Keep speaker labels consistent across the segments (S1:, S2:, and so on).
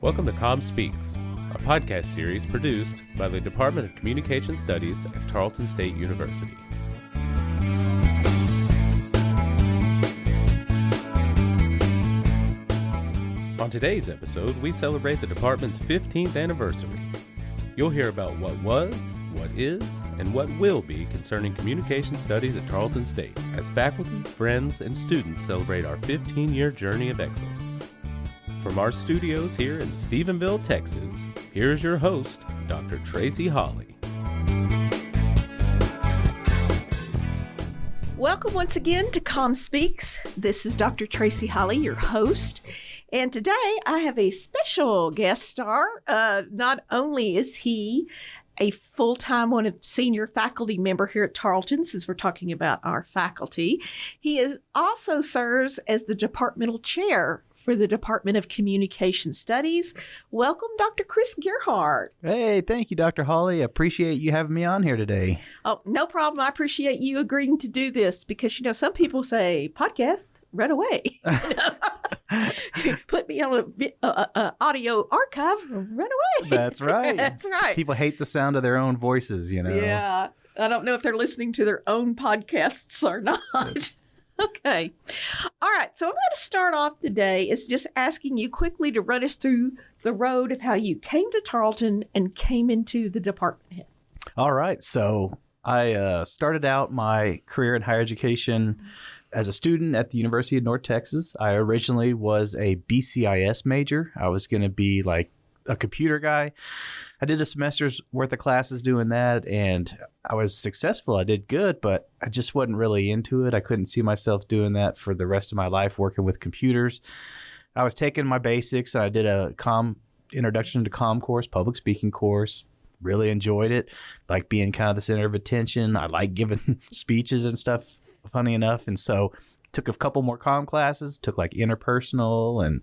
S1: Welcome to CommSpeaks, a podcast series produced by the Department of Communication Studies at Tarleton State University. On today's episode, we celebrate the department's 15th anniversary. You'll hear about what was, what is, and what will be concerning communication studies at Tarleton State as faculty, friends, and students celebrate our 15-year journey of excellence. From our studios here in Stephenville, Texas, here's your host, Dr. Tracey Holley.
S2: Welcome once again to CommSpeaks. This is Dr. Tracey Holley, your host. And today I have a special guest star. Not only is he a full-time senior faculty member here at Tarleton, since we're talking about our faculty, he also serves as the departmental chair for the Department of Communication Studies. Welcome, Dr. Chris Gearhart.
S3: Hey, thank you, Dr. Holley. I appreciate you having me on here today.
S2: Oh, no problem. I appreciate you agreeing to do this because, some people say, podcast, right away. Put me on an audio archive, run away.
S3: That's right.
S2: That's right.
S3: People hate the sound of their own voices,
S2: Yeah. I don't know if they're listening to their own podcasts or not. Okay. All right. So I'm going to start off today is just asking you quickly to run us through the road of how you came to Tarleton and came into the department head.
S3: All right. So I started out my career in higher education as a student at the University of North Texas. I originally was a BCIS major. I was going to be like a computer guy. I did a semester's worth of classes doing that, and I was successful. I did good, but I just wasn't really into it. I couldn't see myself doing that for the rest of my life, working with computers. I was taking my basics, and I did a introduction to comm course, public speaking course. Really enjoyed it. Like being kind of the center of attention. I like giving speeches and stuff, funny enough. And so took a couple more comm classes, took like interpersonal and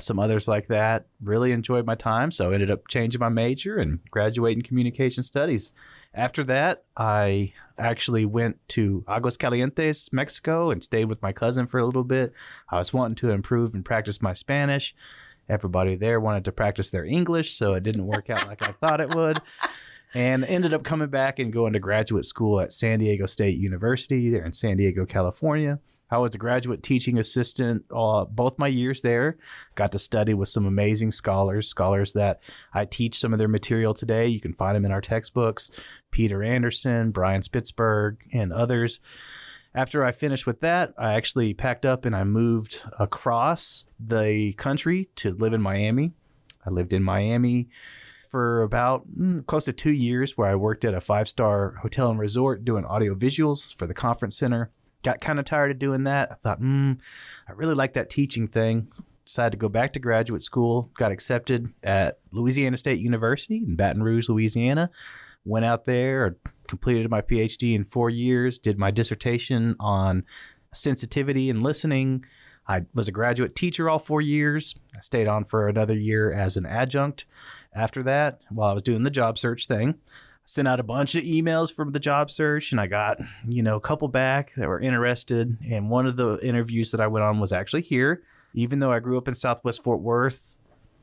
S3: some others like that. Really enjoyed my time, so ended up changing my major and graduating communication studies. After that, I actually went to Aguascalientes, Mexico, and stayed with my cousin for a little bit. I was wanting to improve and practice my Spanish. Everybody there wanted to practice their English, so it didn't work out like I thought it would. And ended up coming back and going to graduate school at San Diego State University there in San Diego, California. I was a graduate teaching assistant both my years there. Got to study with some amazing scholars that I teach some of their material today. You can find them in our textbooks. Peter Anderson, Brian Spitzberg, and others. After I finished with that, I actually packed up and I moved across the country to live in Miami. I lived in Miami for about close to 2 years, where I worked at a 5-star hotel and resort doing audio visuals for the conference center. Got kind of tired of doing that. I thought, I really like that teaching thing. Decided to go back to graduate school. Got accepted at Louisiana State University in Baton Rouge, Louisiana. Went out there, completed my PhD in 4 years, did my dissertation on sensitivity and listening. I was a graduate teacher all 4 years. I stayed on for another year as an adjunct. After that, while I was doing the job search thing, sent out a bunch of emails from the job search, and I got, a couple back that were interested. And one of the interviews that I went on was actually here. Even though I grew up in Southwest Fort Worth,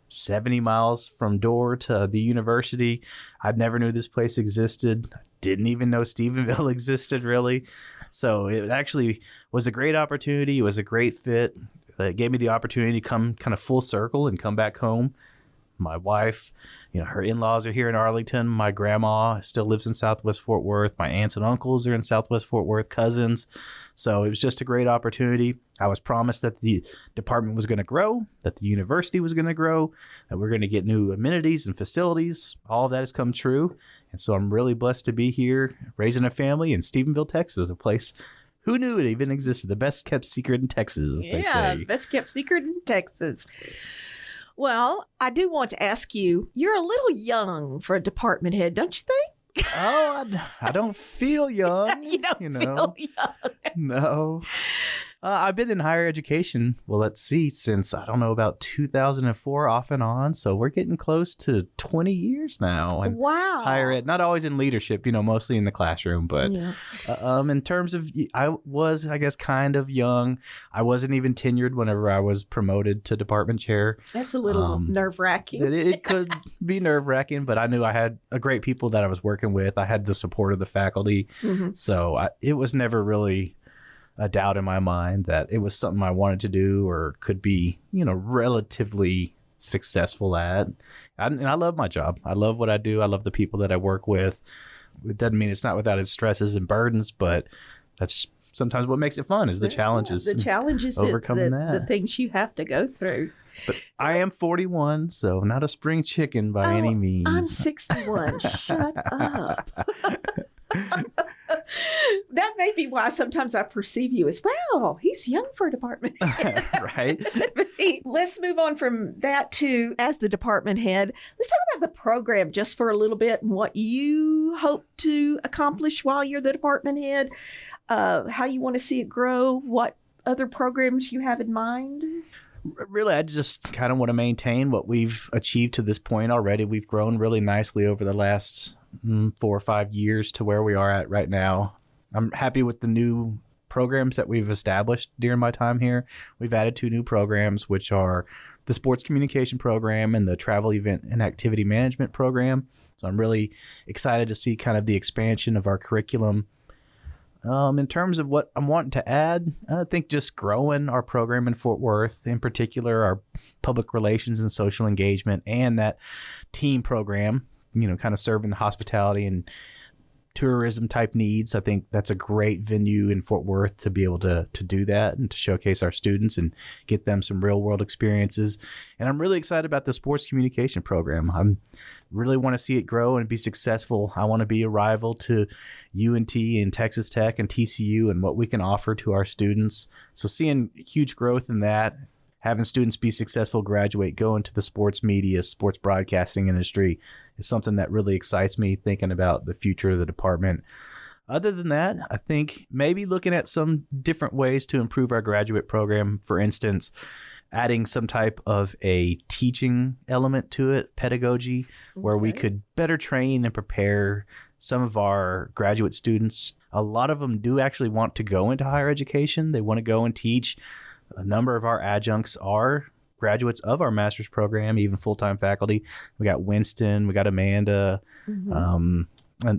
S3: 70 miles from door to the university, I never knew this place existed. I didn't even know Stephenville existed, really. So it actually was a great opportunity. It was a great fit. It gave me the opportunity to come kind of full circle and come back home. My wife, her in-laws are here in Arlington. My grandma still lives in Southwest Fort Worth. My aunts and uncles are in Southwest Fort Worth, cousins. So it was just a great opportunity. I was promised that the department was going to grow, that the university was going to grow, that we're going to get new amenities and facilities. All of that has come true. And so I'm really blessed to be here, raising a family in Stephenville, Texas, a place who knew it even existed. The best kept secret in Texas, they say.
S2: Yeah, best kept secret in Texas. Well, I do want to ask you, you're a little young for a department head, don't you think?
S3: Oh, I don't feel young.
S2: You don't feel young.
S3: No. I've been in higher education, well, let's see, since, I don't know, about 2004 off and on. So we're getting close to 20 years now. And
S2: Wow.
S3: higher ed, not always in leadership, mostly in the classroom. But in terms of, I was, I guess, kind of young. I wasn't even tenured whenever I was promoted to department chair.
S2: That's a little nerve-wracking.
S3: It could be nerve-wracking, but I knew I had a great people that I was working with. I had the support of the faculty. So it was never really a doubt in my mind that it was something I wanted to do or could be, relatively successful at. And I love my job. I love what I do. I love the people that I work with. It doesn't mean it's not without its stresses and burdens, but that's sometimes what makes it fun is the challenges.
S2: The challenges,
S3: overcoming
S2: the things you have to go through.
S3: But I am 41, so not a spring chicken by any means.
S2: I'm 61. Shut up. That may be why sometimes I perceive you as, wow, he's young for a department head.
S3: Right.
S2: Let's move on from that to, as the department head, let's talk about the program just for a little bit and what you hope to accomplish while you're the department head, how you want to see it grow, what other programs you have in mind.
S3: Really, I just kind of want to maintain what we've achieved to this point already. We've grown really nicely over the last 4 or 5 years to where we are at right now. I'm happy with the new programs that we've established during my time here. We've added 2 new programs, which are the sports communication program and the travel event and activity management program. So I'm really excited to see kind of the expansion of our curriculum. In terms of what I'm wanting to add, I think just growing our program in Fort Worth, in particular our public relations and social engagement, and that team program, kind of serving the hospitality and tourism type needs. I think that's a great venue in Fort Worth to be able to do that and to showcase our students and get them some real world experiences. And I'm really excited about the sports communication program. I really want to see it grow and be successful. I want to be a rival to UNT and Texas Tech and TCU and what we can offer to our students. So seeing huge growth in that, having students be successful, graduate, go into the sports media, sports broadcasting industry is something that really excites me, thinking about the future of the department. Other than that, I think maybe looking at some different ways to improve our graduate program. For instance, adding some type of a teaching element to it, pedagogy, where we could better train and prepare some of our graduate students. A lot of them do actually want to go into higher education. They want to go and teach. A number of our adjuncts are graduates of our master's program, even full-time faculty. We got Winston, we got Amanda, and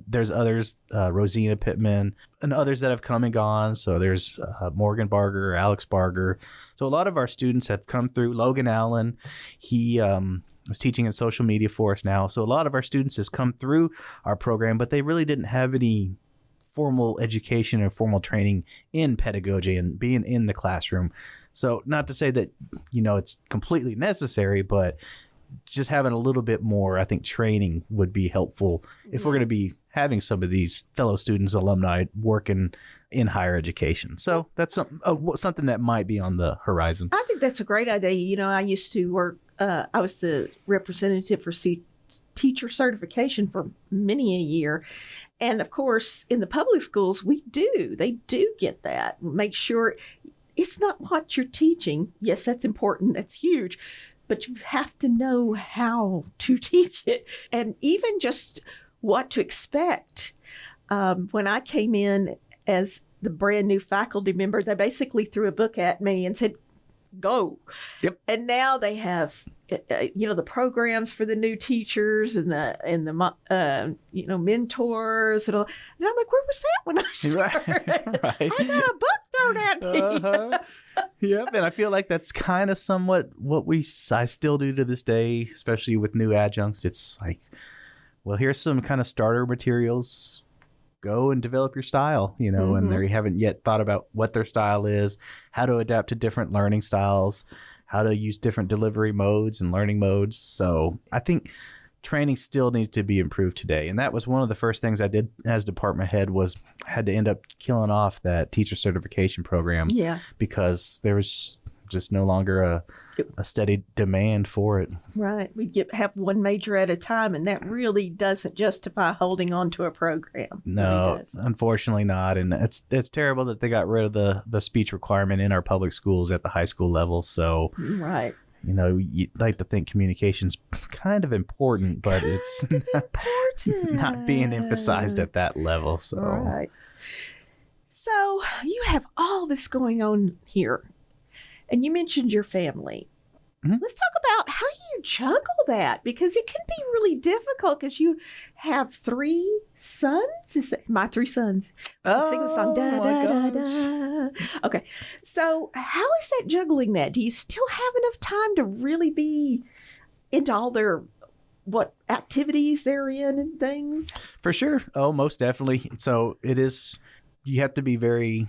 S3: there's others, Rosina Pittman, and others that have come and gone. So there's Morgan Barger, Alex Barger. So a lot of our students have come through. Logan Allen, he is teaching in social media for us now. So a lot of our students has come through our program, but they really didn't have any formal education or formal training in pedagogy and being in the classroom. So not to say that, it's completely necessary, but just having a little bit more, I think, training would be helpful if we're going to be having some of these fellow students, alumni working in higher education. So that's something that might be on the horizon.
S2: I think that's a great idea. I used to work, I was the representative for teacher certification for many a year. And of course, in the public schools, they do get that. Make sure it's not what you're teaching. Yes, that's important. That's huge. But you have to know how to teach it and even just what to expect. When I came in as the brand new faculty member, they basically threw a book at me and said, go. Yep. And now they have, the programs for the new teachers and the mentors and all. And I'm like, where was that when I started? Right. I got a book thrown at me.
S3: Yep. And I feel like that's kind of somewhat what I still do to this day, especially with new adjuncts. It's like, well, here's some kind of starter materials. Go and develop your style, and they haven't yet thought about what their style is, how to adapt to different learning styles, how to use different delivery modes and learning modes. So I think training still needs to be improved today. And that was one of the first things I did as department head was I had to end up killing off that teacher certification program. Yeah. Because there was just no longer a steady demand for it.
S2: Right. We have one major at a time, and that really doesn't justify holding on to a program.
S3: No,
S2: It
S3: unfortunately not. And it's terrible that they got rid of the speech requirement in our public schools at the high school level. So,
S2: right.
S3: You'd like to think communication's kind of important, but it's not being emphasized at that level. So,
S2: right. So you have all this going on here, and you mentioned your family.
S3: Mm-hmm.
S2: Let's talk about how you juggle that, because it can be really difficult because you have 3 sons. Is that my 3 sons? Sing the song. Da, da, da, da. Okay. So how is that juggling that? Do you still have enough time to really be into all their activities they're in and things?
S3: For sure. Oh, most definitely. So it is. You have to be very.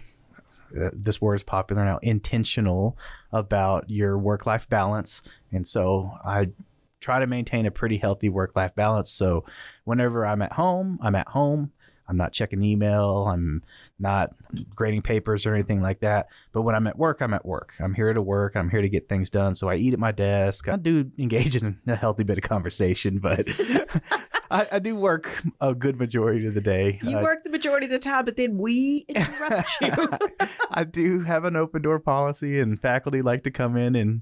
S3: This word is popular now, intentional about your work-life balance. And so I try to maintain a pretty healthy work-life balance. So whenever I'm at home, I'm at home. I'm not checking email. I'm not grading papers or anything like that. But when I'm at work, I'm at work. I'm here to work. I'm here to get things done. So I eat at my desk. I do engage in a healthy bit of conversation, but I do work a good majority of the day.
S2: You work the majority of the time, but then we interrupt you.
S3: I do have an open door policy, and faculty like to come in and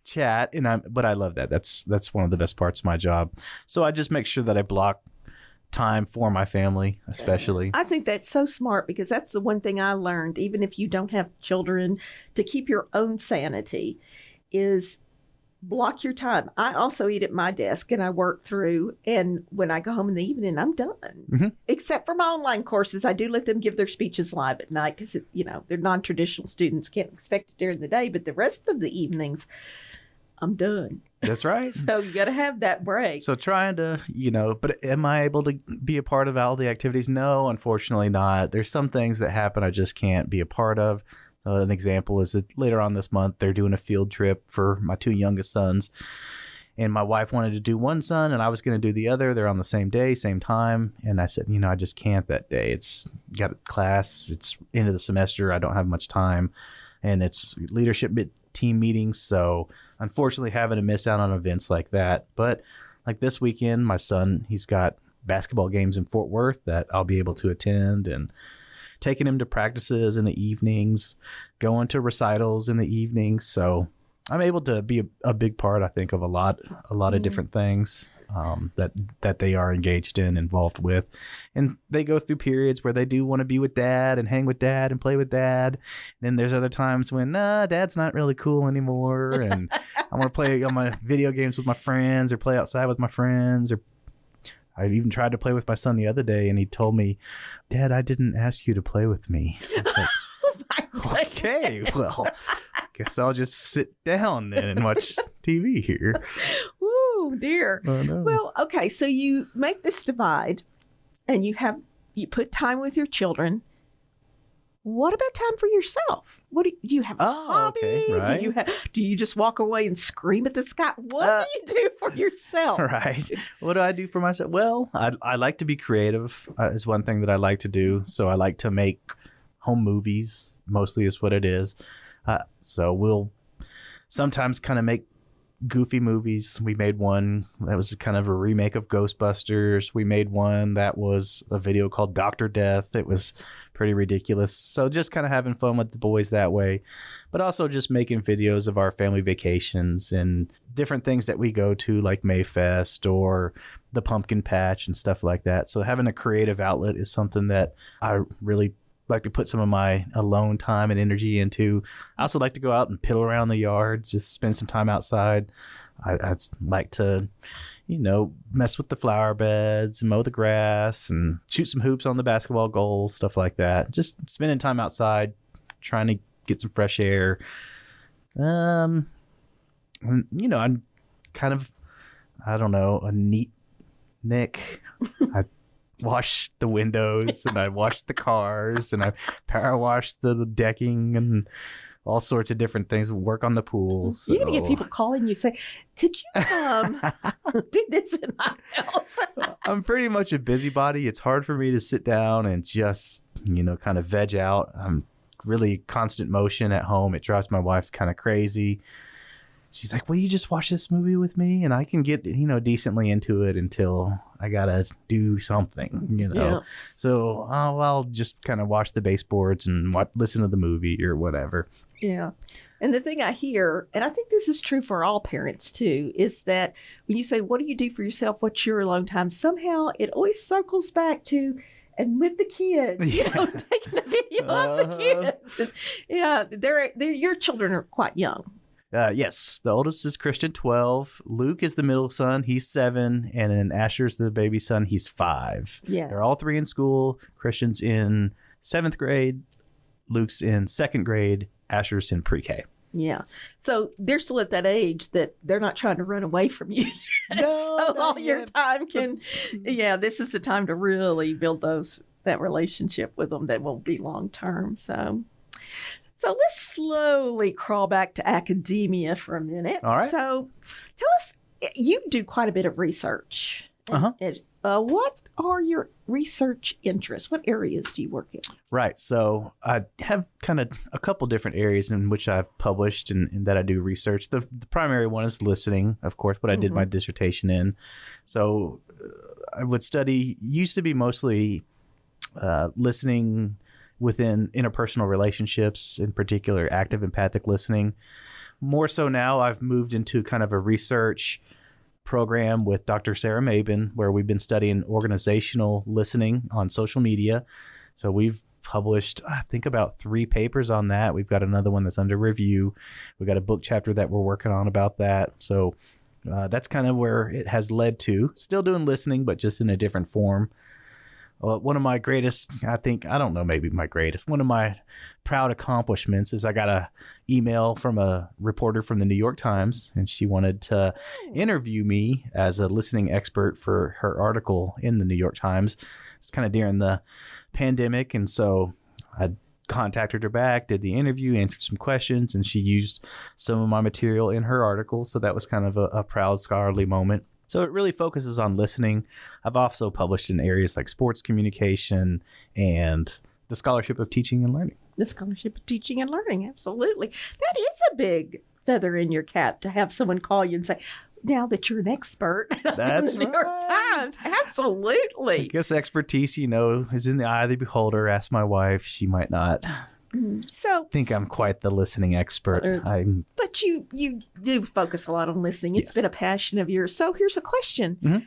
S3: chat. But I love that. That's one of the best parts of my job. So I just make sure that I block time for my family, especially.
S2: I think that's so smart, because that's the one thing I learned, even if you don't have children, to keep your own sanity, is block your time. I also eat at my desk and I work through, and when I go home in the evening, I'm done. Mm-hmm. Except for my online courses, I do let them give their speeches live at night, because they're non-traditional students, can't expect it during the day, but the rest of the evenings, I'm done.
S3: That's right.
S2: So you got to have that break.
S3: So trying to, but am I able to be a part of all the activities? No, unfortunately not. There's some things that happen I just can't be a part of. An example is that later on this month, they're doing a field trip for my 2 youngest sons. And my wife wanted to do one son, and I was going to do the other. They're on the same day, same time. And I said, I just can't that day. It's got a class. It's end of the semester. I don't have much time. And it's leadership team meetings. So unfortunately having to miss out on events like that. But like this weekend, my son, he's got basketball games in Fort Worth that I'll be able to attend, and taking him to practices in the evenings, going to recitals in the evenings. So I'm able to be a big part, I think, of a lot of different things that they are engaged in, involved with. And they go through periods where they do want to be with dad and hang with dad and play with dad. And then there's other times when, dad's not really cool anymore. And I want to play on my video games with my friends, or play outside with my friends. Or I even tried to play with my son the other day, and he told me, Dad, I didn't ask you to play with me. I was like, okay, well, guess I'll just sit down then and watch TV here.
S2: Ooh, dear.
S3: Oh, no.
S2: Well, okay, so you make this divide, and you put time with your children. What about time for yourself? What do you have a hobby?
S3: Okay, right.
S2: Do you just walk away and scream at the sky? What do you do for yourself?
S3: Right. What do I do for myself? Well, I like to be creative is one thing that I like to do. So I like to make home movies, mostly is what it is. So we'll sometimes kind of make goofy movies. We made one that was kind of a remake of Ghostbusters. We made one that was a video called Dr. Death. It was pretty ridiculous. So just kind of having fun with the boys that way, but also just making videos of our family vacations and different things that we go to, like Mayfest or the pumpkin patch and stuff like that. So having a creative outlet is something that I really like to put some of my alone time and energy into. I also like to go out and piddle around the yard, just spend some time outside. I'd like to, mess with the flower beds, mow the grass, and shoot some hoops on the basketball goals, stuff like that. Just spending time outside, trying to get some fresh air. I'm kind of, a neat Nick. I wash the windows, and I wash the cars, and I power wash the decking, and all sorts of different things. Work on the pool. So.
S2: You're gonna get people calling you, say, "Could you do this in my house?"
S3: I'm pretty much a busybody. It's hard for me to sit down and just kind of veg out. I'm really constant motion at home. It drives my wife kind of crazy. She's like, will you just watch this movie with me? And I can get, decently into it until I got to do something,
S2: Yeah.
S3: So I'll just kind of watch the baseboards and listen to the movie or whatever.
S2: Yeah. And the thing I hear, and I think this is true for all parents too, is that when you say, what do you do for yourself? What's your alone time? Somehow it always circles back to, and with the kids, taking a video of the kids. And, they're your children are quite young.
S3: Yes, the oldest is Christian, 12. Luke is the middle son. He's 7. And then Asher's the baby son. He's 5.
S2: Yeah.
S3: They're all 3 in school. Christian's in 7th grade. Luke's in 2nd grade. Asher's in pre-K.
S2: Yeah. So they're still at that age that they're not trying to run away from you.
S3: No,
S2: so all your time this is the time to really build that relationship with them that won't be long term. So let's slowly crawl back to academia for a minute.
S3: All right.
S2: So tell us, you do quite a bit of research.
S3: Uh-huh.
S2: What are your research interests? What areas do you work in?
S3: Right. So I have kind of a couple different areas in which I've published and that I do research. The primary one is listening, of course, what I did my dissertation in. So I would used to be mostly listening within interpersonal relationships, in particular active empathic listening. More so now, I've moved into kind of a research program with Dr. Sarah Mabin, where we've been studying organizational listening on social media. So we've published, I think, about 3 papers on that. We've got another one that's under review. We've got a book chapter that we're working on about that. So that's kind of where it has led to. Still doing listening, but just in a different form. One of my greatest, one of my proud accomplishments is I got a email from a reporter from the New York Times, and she wanted to interview me as a listening expert for her article in the New York Times. It's kind of during the pandemic, and so I contacted her back, did the interview, answered some questions, and she used some of my material in her article. So that was kind of a proud scholarly moment. So it really focuses on listening. I've also published in areas like sports communication and the scholarship of teaching and learning.
S2: The scholarship of teaching and learning, absolutely. That is a big feather in your cap to have someone call you and say, now that you're an expert
S3: That's
S2: from the New York Times. Absolutely.
S3: I guess expertise, is in the eye of the beholder. Ask my wife. She might not think I'm quite the listening expert.
S2: But you do focus a lot on listening. It's been a passion of yours. So here's a question.
S3: Mm-hmm.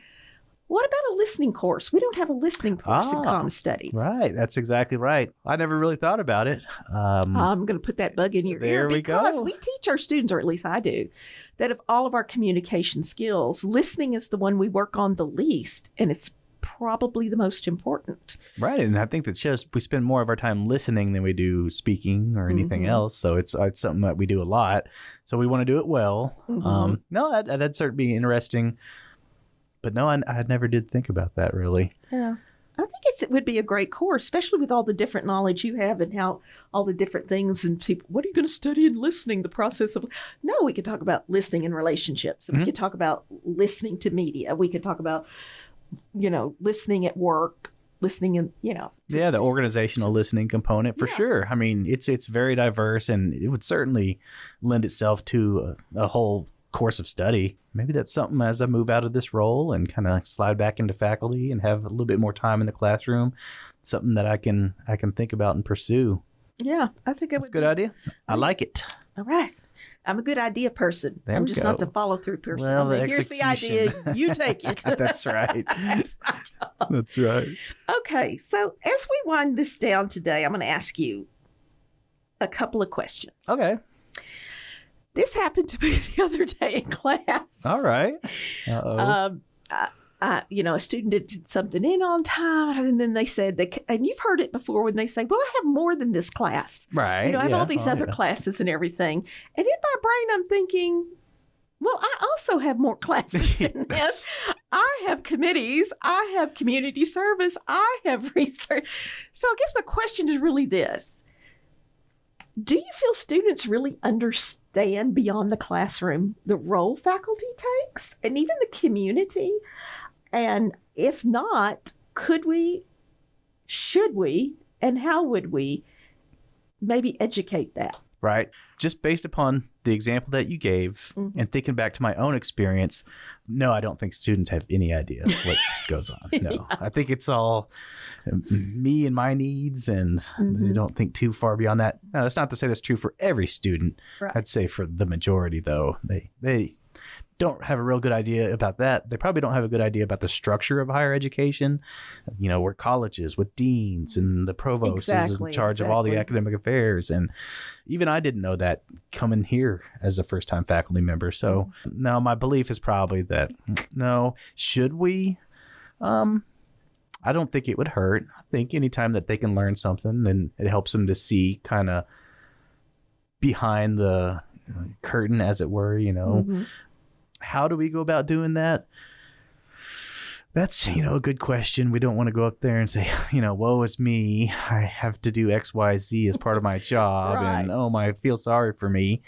S2: What about a listening course? We don't have a listening course in Comm Studies.
S3: Right. That's exactly right. I never really thought about it.
S2: I'm going to put that bug in your ear because we teach our students, or at least I do, that of all of our communication skills, listening is the one we work on the least, and it's probably the most important.
S3: Right. And I think that's just we spend more of our time listening than we do speaking or anything else. So it's something that we do a lot. So we want to do it well. That'd certainly be interesting. But no, I never did think about that, really.
S2: Yeah. I think it would be a great course, especially with all the different knowledge you have and how all the different things and people, what are you going to study in listening, the process of... No, we could talk about listening in relationships. We could talk about listening to media. We could talk about, listening at work, listening in,
S3: the organizational listening component for sure. I mean, it's very diverse, and it would certainly lend itself to a whole course of study. Maybe that's something as I move out of this role and kind of slide back into faculty and have a little bit more time in the classroom, something that I can think about and pursue.
S2: Yeah, I think
S3: that's a good idea. I like it.
S2: All right. I'm a good idea person. I'm just not the follow-through person.
S3: Well,
S2: here's the idea. You take it.
S3: That's right.
S2: That's my job.
S3: That's right.
S2: Okay. So as we wind this down today, I'm going to ask you a couple of questions.
S3: Okay.
S2: This happened to me the other day in class.
S3: All right.
S2: A student did something in on time, and then they said, and you've heard it before when they say, well, I have more than this class.
S3: Right.
S2: I have all these other classes and everything. And in my brain, I'm thinking, well, I also have more classes than this. I have committees. I have community service. I have research. So I guess my question is really this. Do you feel students really understand beyond the classroom the role faculty takes and even the community? And if not, could we, should we, and how would we maybe educate that.
S3: Right. Just based upon the example that you gave and thinking back to my own experience, no, I don't think students have any idea what goes on. No, yeah. I think it's all me and my needs, and they don't think too far beyond that. Now, that's not to say that's true for every student. Right. I'd say for the majority, though, they don't have a real good idea about that. They probably don't have a good idea about the structure of higher education. We're colleges with deans and the provost is in charge of all the academic affairs. And even I didn't know that coming here as a first-time faculty member. So no, my belief is probably that, no, should we? I don't think it would hurt. I think anytime that they can learn something, then it helps them to see kind of behind the curtain, as it were, How do we go about doing that? That's, a good question. We don't want to go up there and say, woe is me. I have to do X, Y, Z as part of my job. Right. And, I feel sorry for me.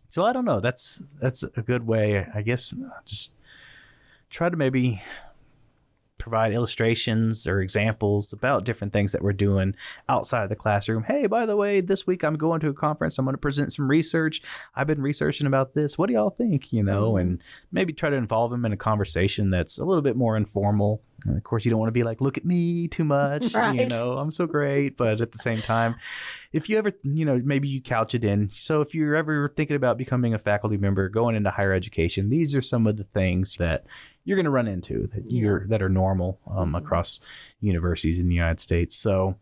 S3: So I don't know. That's a good way, I guess. Just try to maybe provide illustrations or examples about different things that we're doing outside of the classroom. Hey, by the way, this week I'm going to a conference. I'm going to present some research. I've been researching about this. What do y'all think? And maybe try to involve them in a conversation that's a little bit more informal. And of course, you don't want to be like, look at me too much. Right. I'm so great. But at the same time, if you ever, maybe you couch it in. So if you're ever thinking about becoming a faculty member, going into higher education, these are some of the things that you're going to run into that are normal across universities in the United States. So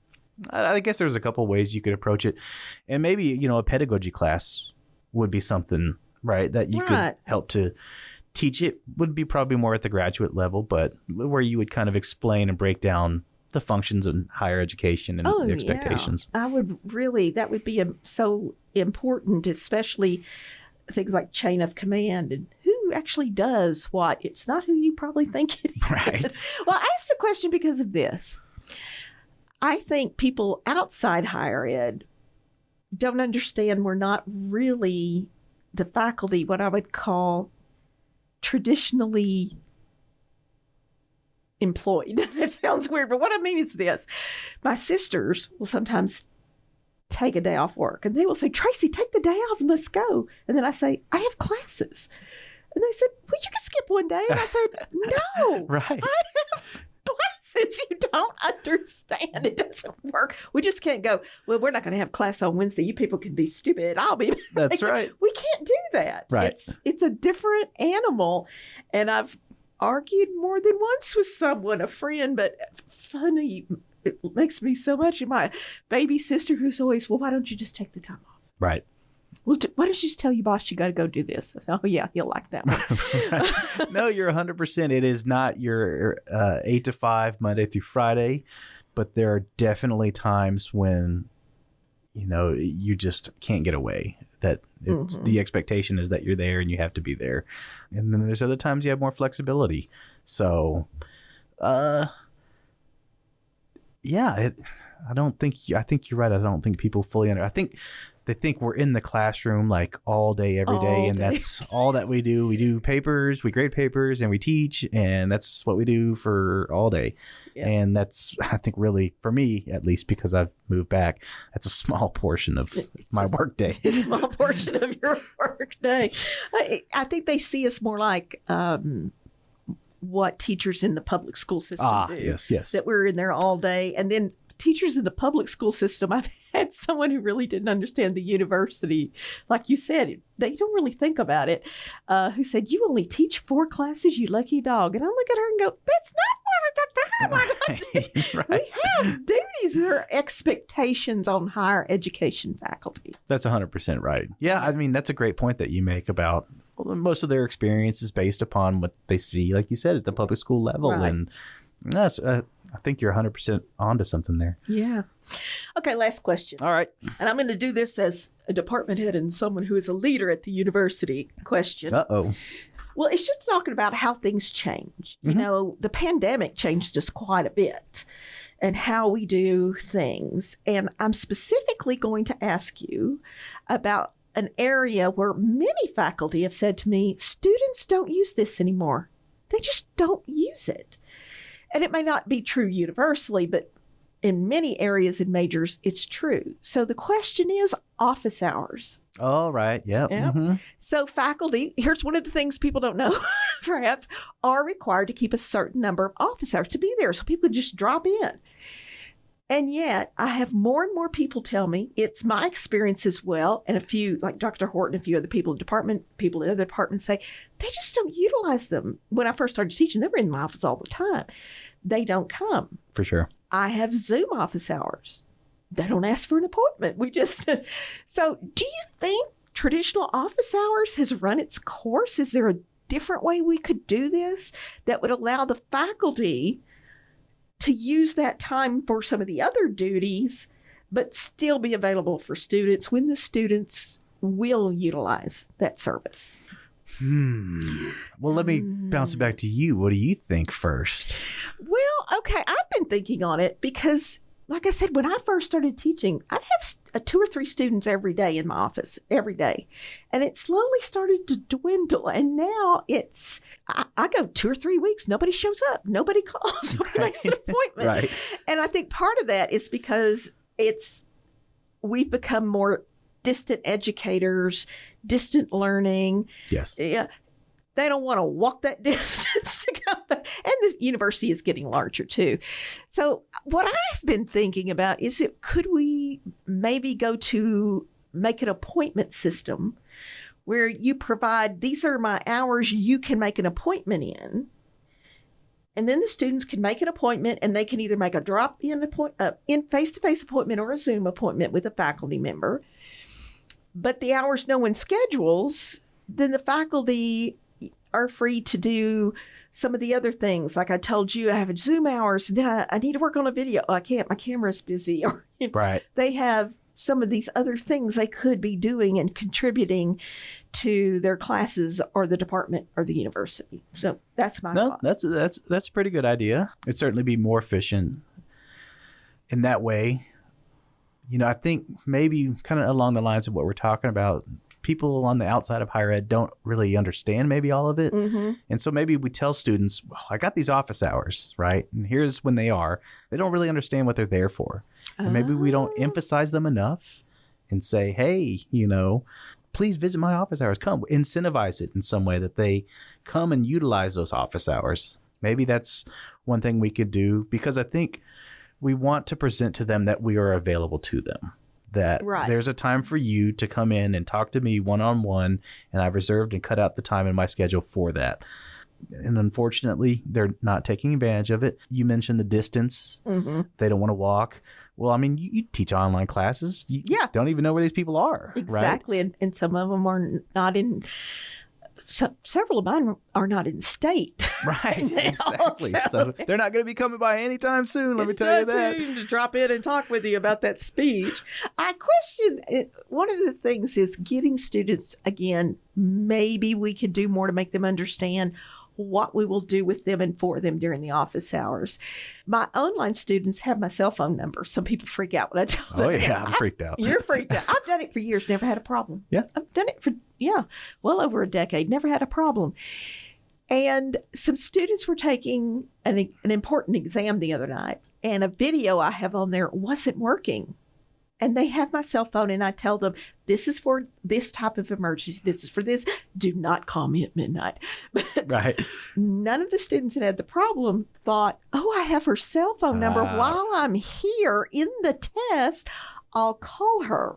S3: I guess there's a couple of ways you could approach it. And maybe, a pedagogy class would be something, right, that you could help to teach. It would be probably more at the graduate level, but where you would kind of explain and break down the functions of higher education and the expectations.
S2: Yeah. That would be so important, especially things like chain of command and who actually does what. It's not who you probably think it is.
S3: Right.
S2: Well, I asked the question because of this. I think people outside higher ed don't understand we're not really the faculty, what I would call traditionally employed. That sounds weird, but what I mean is this. My sisters will sometimes take a day off work and they will say, Tracey, take the day off and let's go. And then I say, I have classes. And they said, well, you can skip one day. And I said, no,
S3: right.
S2: I have classes. You don't understand. It doesn't work. We just can't go, well, we're not going to have class on Wednesday. You people can be stupid. I'll be.
S3: That's right.
S2: We can't do that.
S3: Right.
S2: It's a different animal. And I've argued more than once with someone, a friend, but funny, it makes me so much. And my baby sister who's always, well, why don't you just take the time off?
S3: Right.
S2: Well, why don't you just tell your boss you got to go do this? I said, oh, yeah, he'll like that one.
S3: Right. No, you're 100%. It is not your 8 to 5, Monday through Friday, but there are definitely times when, you just can't get away. That it's the expectation is that you're there and you have to be there. And then there's other times you have more flexibility. So, I think you're right. I don't think people fully I think they think we're in the classroom like all day, every day. And that's all that we do. We do papers, we grade papers, and we teach. And that's what we do for all day. Yeah. And that's, I think, really, for me, at least, because I've moved back, that's a small portion of my work day.
S2: It's a small portion of your work day. I think they see us more like what teachers in the public school system do.
S3: Yes.
S2: That we're in there all day. And then teachers in the public school system, I've had someone who really didn't understand the university. Like you said, they don't really think about it, who said, you only teach 4 classes, you lucky dog. And I look at her and go, that's not what I do. Right. We have duties. There are expectations on higher education faculty.
S3: That's 100% right. Yeah, I mean, that's a great point that you make about most of their experience is based upon what they see, like you said, at the public school level. Right. And that's, I think you're 100% onto something there.
S2: Yeah. Okay, last question.
S3: All right.
S2: And I'm going to do this as a department head and someone who is a leader at the university. Question.
S3: Uh-oh.
S2: Well, it's just talking about how things change. Mm-hmm. The pandemic changed us quite a bit and how we do things. And I'm specifically going to ask you about an area where many faculty have said to me, students don't use this anymore. They just don't use it. And it may not be true universally, but in many areas and majors, it's true. So the question is office hours.
S3: Oh, right. Yep.
S2: Yep.
S3: Mm-hmm.
S2: So faculty, here's one of the things people don't know, perhaps, are required to keep a certain number of office hours to be there so people can just drop in. And yet I have more and more people tell me, it's my experience as well, and a few, like Dr. Horton, a few other people in other departments say, they just don't utilize them. When I first started teaching, they were in my office all the time. They don't come.
S3: For sure.
S2: I have Zoom office hours. They don't ask for an appointment. We just, so do you think traditional office hours has run its course? Is there a different way we could do this that would allow the faculty to use that time for some of the other duties, but still be available for students when the students will utilize that service?
S3: Well, let me bounce it back to you. What do you think first?
S2: Well, okay, I've been thinking on it because, like I said, when I first started teaching, I'd have 2 or 3 students every day in my office, every day. And it slowly started to dwindle. And now it's, I go 2 or 3 weeks, nobody shows up, nobody calls, nobody makes an appointment.
S3: Right.
S2: And I think part of that is because we've become more distant educators, distant learning.
S3: Yes.
S2: Yeah. They don't want to walk that distance to come back. And the university is getting larger too. So what I've been thinking about is could we maybe go to make an appointment system where you provide, these are my hours you can make an appointment in. And then the students can make an appointment and they can either make a drop-in in face-to-face appointment or a Zoom appointment with a faculty member. But the hours no one schedules, then the faculty are free to do some of the other things. Like I told you, I have Zoom hours, and then I need to work on a video. Oh, I can't, my camera's busy. Or,
S3: right.
S2: They have some of these other things they could be doing and contributing to their classes or the department or the university. So that's my thought.
S3: That's a pretty good idea. It'd certainly be more efficient in that way. You know, I think maybe kind of along the lines of what we're talking about, people on the outside of higher ed don't really understand maybe all of it. Mm-hmm. And so maybe we tell students, well, I got these office hours, right? And here's when they are. They don't really understand what they're there for. And maybe we don't emphasize them enough and say, hey, you know, please visit my office hours. Come, incentivize it in some way that they come and utilize those office hours. Maybe that's one thing we could do, because I think we want to present to them that we are available to them, that there's a time for you to come in and talk to me one-on-one, and I've reserved and cut out the time in my schedule for that. And unfortunately, they're not taking advantage of it. You mentioned the distance. Mm-hmm. They don't want to walk. Well, I mean, you teach online classes. You don't even know where these people are.
S2: Exactly.
S3: Right?
S2: And some of them are not in... several of mine are not in state.
S3: Right, exactly. So they're not going to be coming by anytime soon, let me tell you that.
S2: To drop in and talk with you about that speech. I question, one of the things is getting students, again, maybe we could do more to make them understand what we will do with them and for them during the office hours. My online students have my cell phone number. Some people freak out when I tell them.
S3: Oh, yeah, I'm freaked out.
S2: You're freaked out. I've done it for years, never had a problem.
S3: Yeah.
S2: I've done it for, well over a decade, never had a problem. And some students were taking an important exam the other night, and a video I have on there wasn't working. And they have my cell phone, and I tell them, this is for this type of emergency. This is for this. Do not call me at midnight. But
S3: right.
S2: None of the students that had the problem thought, oh, I have her cell phone number. While I'm here in the test, I'll call her.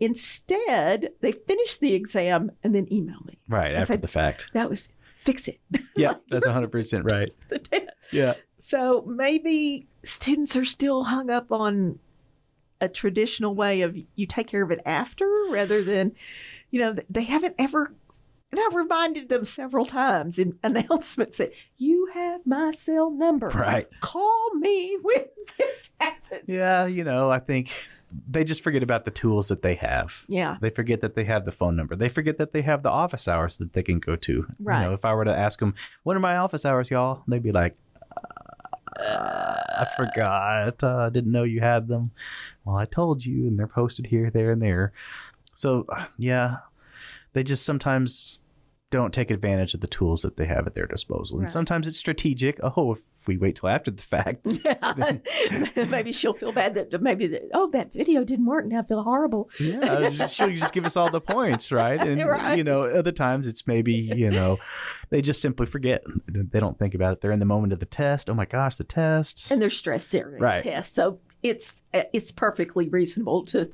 S2: Instead, they finish the exam and then email me.
S3: Right, after the fact.
S2: That was, fix it.
S3: Yeah, that's 100% right.
S2: The test.
S3: Yeah.
S2: So maybe students are still hung up on a traditional way of you take care of it after, rather than, they haven't ever, and I've reminded them several times in announcements that you have my cell number.
S3: Right.
S2: Call me when this happens.
S3: Yeah, I think they just forget about the tools that they have.
S2: Yeah.
S3: They forget that they have the phone number. They forget that they have the office hours that they can go to.
S2: Right.
S3: If I were to ask them, when are my office hours, y'all? They'd be like, I forgot. I didn't know you had them. Well, I told you, and they're posted here, there, and there. So, yeah, they just sometimes don't take advantage of the tools that they have at their disposal. And
S2: Right.
S3: sometimes it's strategic. Oh, if we wait till after the fact.
S2: Yeah. Maybe she'll feel bad that that video didn't work. Now I feel horrible.
S3: Yeah, she'll just give us all the points, right? And,
S2: Right.
S3: Other times it's maybe, they just simply forget. They don't think about it. They're in the moment of the test. Oh my gosh, the test.
S2: And they're stressed during
S3: Right.
S2: the test. So it's perfectly reasonable to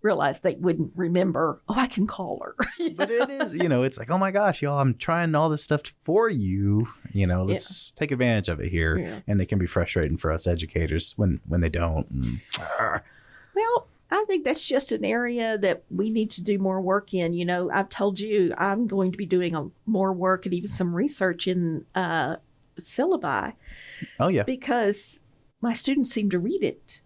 S2: realize they wouldn't remember, I can call her.
S3: But it is, it's like, oh my gosh, y'all, I'm trying all this stuff for you. Let's take advantage of it here.
S2: Yeah.
S3: And it can be frustrating for us educators when they don't.
S2: Well, I think that's just an area that we need to do more work in. I've told you I'm going to be doing more work and even some research in syllabi
S3: Oh, yeah.
S2: because my students seem to read it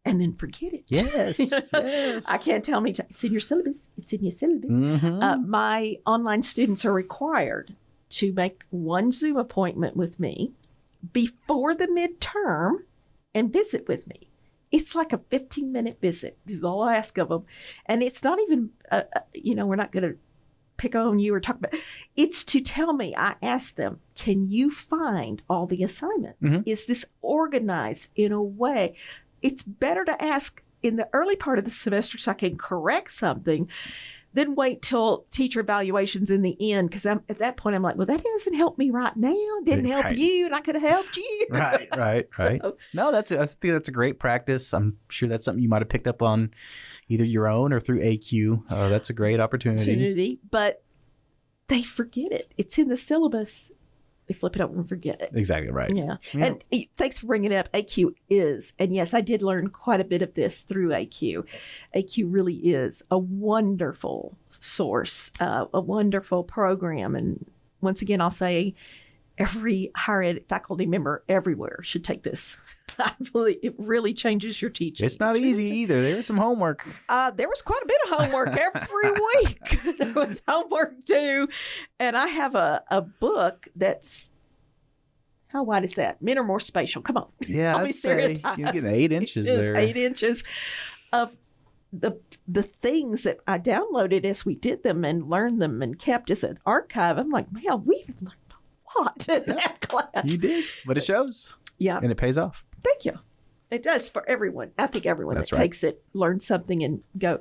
S2: and then forget it.
S3: Yes. Yes.
S2: I can't tell me it's in your syllabus. It's in your syllabus.
S3: Mhm.
S2: My online students are required to make one Zoom appointment with me before the midterm and visit with me. It's like a 15-minute visit. This is all I ask of them. And it's not even, we're not going to pick on you or talk about it's to tell me. I ask them, can you find all the assignments?
S3: Mhm.
S2: Is this organized in a way? It's better to ask in the early part of the semester so I can correct something than wait till teacher evaluations in the end. Because at that point, I'm like, well, that doesn't help me right now. Didn't help
S3: Right.
S2: you, and I could have helped you.
S3: Right. No, I think that's a great practice. I'm sure that's something you might have picked up on either your own or through AQ. That's a great opportunity.
S2: But they forget it. It's in the syllabus. They flip it over and forget it.
S3: Exactly right.
S2: Yeah.
S3: Yeah.
S2: And thanks for bringing it up. AQ is, and yes, I did learn quite a bit of this through AQ. AQ really is a wonderful source, a wonderful program. And once again, I'll say every higher ed faculty member everywhere should take this. It really changes your teaching.
S3: It's not easy either. There's some homework.
S2: There was quite a bit of homework every week. There was homework too. And I have a book that's, how wide is that? Men are more spatial. Come on.
S3: Yeah,
S2: I'll be
S3: I'd say
S2: stereotyped.
S3: you're getting 8 inches
S2: It is
S3: there.
S2: 8 inches of the things that I downloaded as we did them and learned them and kept as an archive. I'm like, man, we've learned a lot in that class.
S3: You did, but it shows.
S2: Yeah.
S3: And it pays off.
S2: Thank you. It does for everyone. I think everyone
S3: That's
S2: that
S3: right.
S2: takes it learns something and go,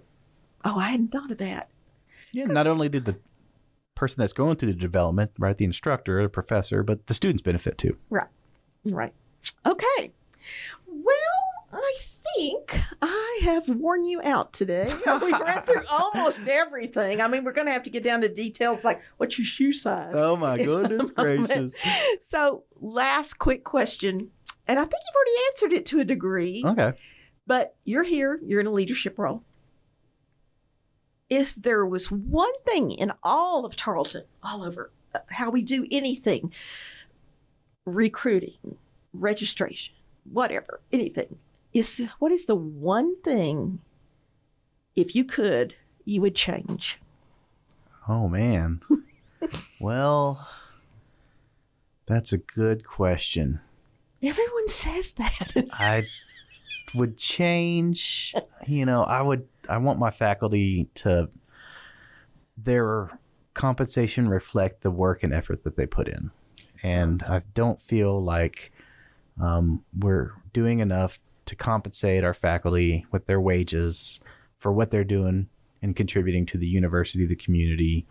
S2: oh, I hadn't thought of that.
S3: Yeah, not only did the person that's going through the development, right, the instructor, the professor, but the students benefit too.
S2: Right. Okay. Well, I think I have worn you out today. We've ran through almost everything. I mean, we're going to have to get down to details like what's your shoe size.
S3: Oh my goodness
S2: in a moment.
S3: gracious.
S2: So, last quick question. And I think you've already answered it to a degree,
S3: Okay.
S2: but you're here, you're in a leadership role. If there was one thing in all of Tarleton, all over how we do anything, recruiting, registration, whatever, anything, what is the one thing, if you could, you would change?
S3: Oh man. Well, that's a good question.
S2: Everyone says that.
S3: I would change, I want my faculty to, their compensation reflect the work and effort that they put in. And I don't feel like we're doing enough to compensate our faculty with their wages for what they're doing and contributing to the university, the community,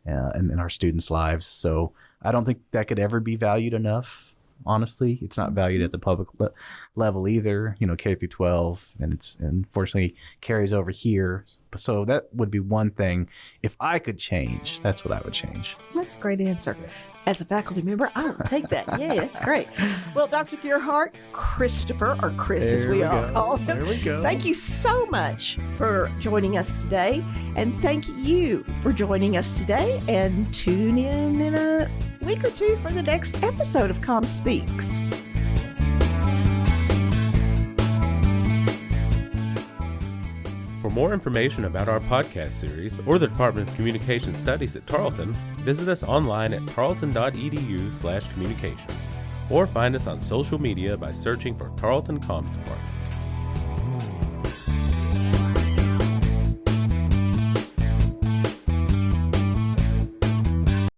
S3: and in our students' lives. So I don't think that could ever be valued enough. Honestly, it's not valued at the public level either, K through 12, and it's unfortunately carries over here. So that would be one thing. If I could change, that's what I would change.
S2: That's a great answer. As a faculty member, I will take that. Yeah, that's great. Well, Dr. Gearhart, Christopher, or Chris as we all call him.
S3: There we go.
S2: Thank you so much for joining us today. And thank you for joining us today. And tune in a week or two for the next episode of CommSpeaks.
S1: For more information about our podcast series or the Department of Communication Studies at Tarleton, visit us online at tarleton.edu/communications or find us on social media by searching for Tarleton Comm Department.